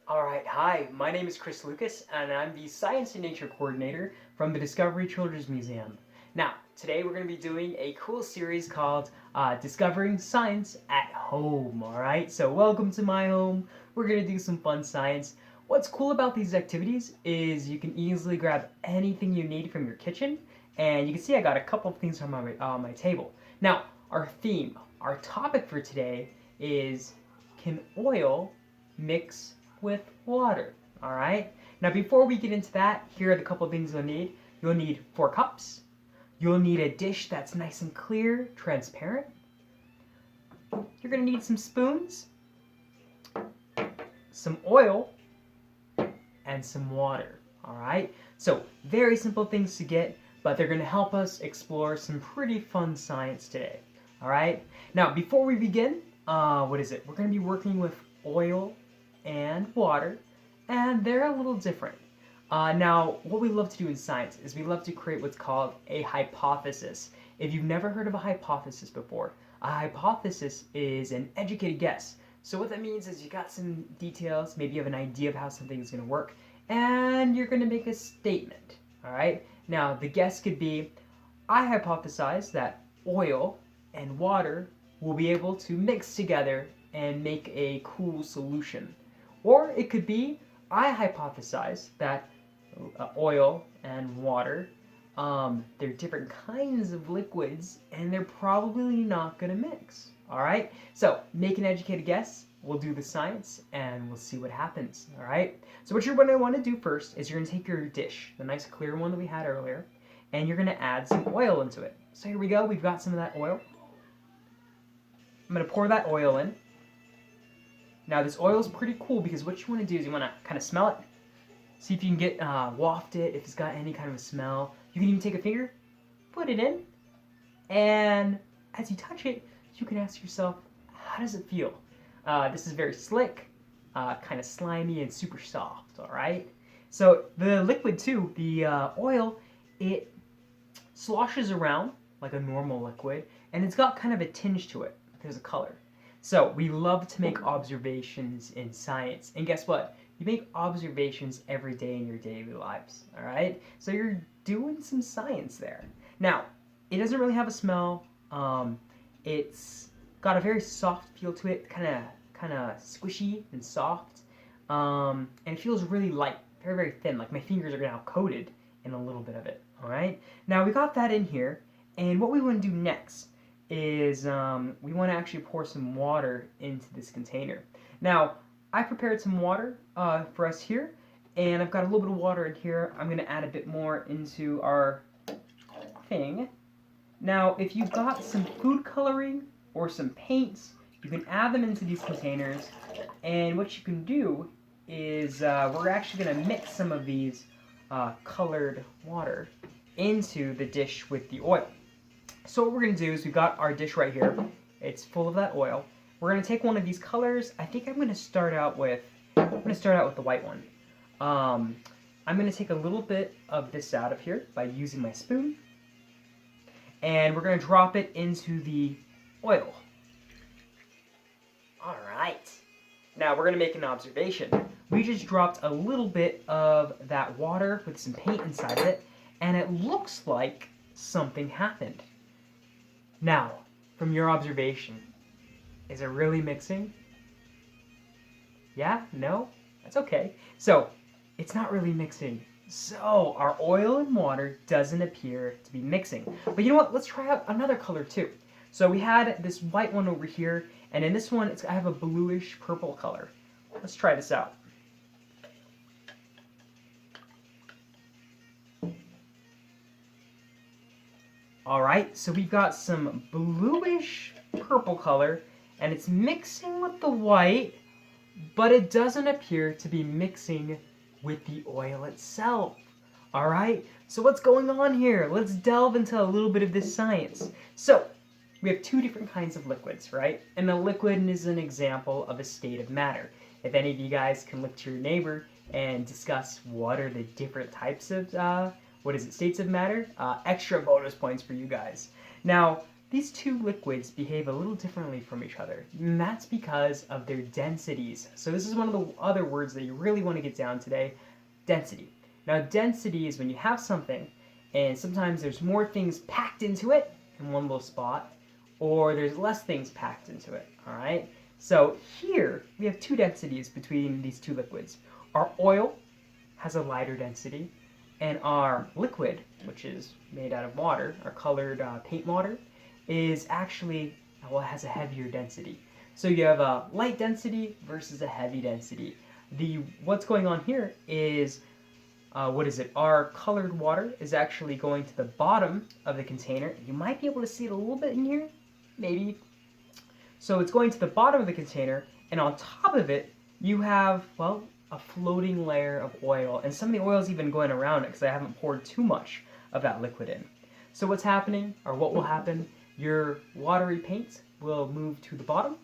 Alright, hi, my name is Chris Lucas, and I'm the Science and Nature Coordinator from the Discovery Children's Museum. Now, today we're going to be doing a cool series called Discovering Science at Home, alright? So, welcome to my home. We're going to do some fun science. What's cool about these activities is you can easily grab anything you need from your kitchen, and you can see I got a couple of things on my table. Now, our topic for today is, can oil mix with water. All right. Now, before we get into that, here are the couple things you'll need. You'll need 4 cups. You'll need a dish that's nice and clear, transparent. You're gonna need some spoons, some oil, and some water. All right. So very simple things to get, but they're gonna help us explore some pretty fun science today. All right. Now, before we begin, what is it? We're gonna be working with oil and water, and they're a little different. Now, what we love to do in science is we love to create what's called a hypothesis. If you've never heard of a hypothesis before, a hypothesis is an educated guess. So what that means is you got some details, maybe you have an idea of how something is going to work, and you're going to make a statement. All right. Now, the guess could be, I hypothesize that oil and water will be able to mix together and make a cool solution. Or it could be, I hypothesize that oil and water, they're different kinds of liquids, and they're probably not going to mix. All right? So make an educated guess. We'll do the science, and we'll see what happens. All right? So what you're going to want to do first is you're going to take your dish, the nice clear one that we had earlier, and you're going to add some oil into it. So here we go. We've got some of that oil. I'm going to pour that oil in. Now this oil is pretty cool because what you want to do is you want to kind of smell it. See if you can get waft it, if it's got any kind of a smell. You can even take a finger, put it in, and as you touch it, you can ask yourself, how does it feel? This is very slick, kind of slimy and super soft, all right? So the liquid too, the oil, it sloshes around like a normal liquid, and it's got kind of a tinge to it. There's a color. So we love to make observations in science. And guess what? You make observations every day in your daily lives. All right? So you're doing some science there. Now, it doesn't really have a smell. It's got a very soft feel to it, kind of squishy and soft. And it feels really light, very, very thin. Like my fingers are now coated in a little bit of it. All right? Now we got that in here. And what we want to do next is we want to actually pour some water into this container. Now, I prepared some water for us here, and I've got a little bit of water in here. I'm going to add a bit more into our thing. Now, if you've got some food coloring or some paints, you can add them into these containers, and what you can do is we're actually going to mix some of these colored water into the dish with the oil. So what we're going to do is we've got our dish right here. It's full of that oil. We're going to take one of these colors. I think I'm going to start out with the white one. I'm going to take a little bit of this out of here by using my spoon. And we're going to drop it into the oil. All right. Now we're going to make an observation. We just dropped a little bit of that water with some paint inside of it, and it looks like something happened. Now, from your observation, is it really mixing? Yeah? No? That's okay. So, it's not really mixing. So, our oil and water doesn't appear to be mixing. But you know what? Let's try out another color too. So we had this white one over here, and in this one, I have a bluish purple color. Let's try this out. Alright, so we've got some bluish purple color, and it's mixing with the white, but it doesn't appear to be mixing with the oil itself. Alright, so what's going on here? Let's delve into a little bit of this science. So, we have two different kinds of liquids, right? And a liquid is an example of a state of matter. If any of you guys can look to your neighbor and discuss what are the different types of states of matter? Extra bonus points for you guys. Now, these two liquids behave a little differently from each other, and that's because of their densities. So this is one of the other words that you really want to get down today, density. Now density is when you have something and sometimes there's more things packed into it in one little spot, or there's less things packed into it, all right? So here we have two densities between these two liquids. Our oil has a lighter density, and our liquid, which is made out of water, our colored paint water, is actually, well, it has a heavier density. So you have a light density versus a heavy density. What's going on here is, our colored water is actually going to the bottom of the container. You might be able to see it a little bit in here, maybe. So it's going to the bottom of the container, and on top of it, you have, well, a floating layer of oil, and some of the oil is even going around it because I haven't poured too much of that liquid in. So what's happening, or what will happen, your watery paint will move to the bottom,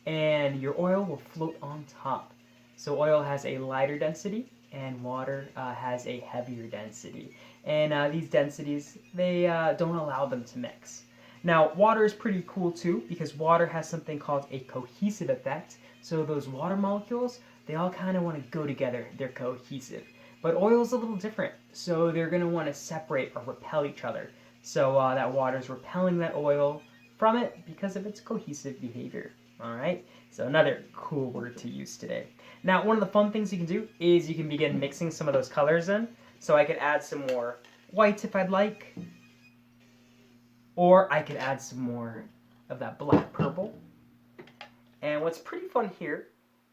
and your oil will float on top. So oil has a lighter density, and water has a heavier density. And these densities, they don't allow them to mix. Now, water is pretty cool too, because water has something called a cohesive effect. So those water molecules, they all kind of want to go together. They're cohesive. But oil is a little different. So they're going to want to separate or repel each other. So that water is repelling that oil from it because of its cohesive behavior. All right? So another cool word to use today. Now, one of the fun things you can do is you can begin mixing some of those colors in. So I could add some more white if I'd like. Or I could add some more of that black purple. And what's pretty fun here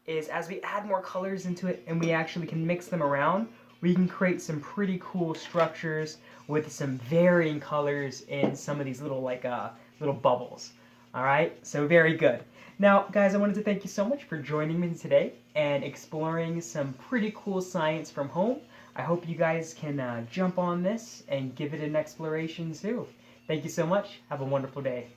is as we add more colors into it and we actually can mix them around, we can create some pretty cool structures with some varying colors in some of these little little bubbles. All right, so very good. Now, guys, I wanted to thank you so much for joining me today and exploring some pretty cool science from home. I hope you guys can jump on this and give it an exploration too. Thank you so much. Have a wonderful day.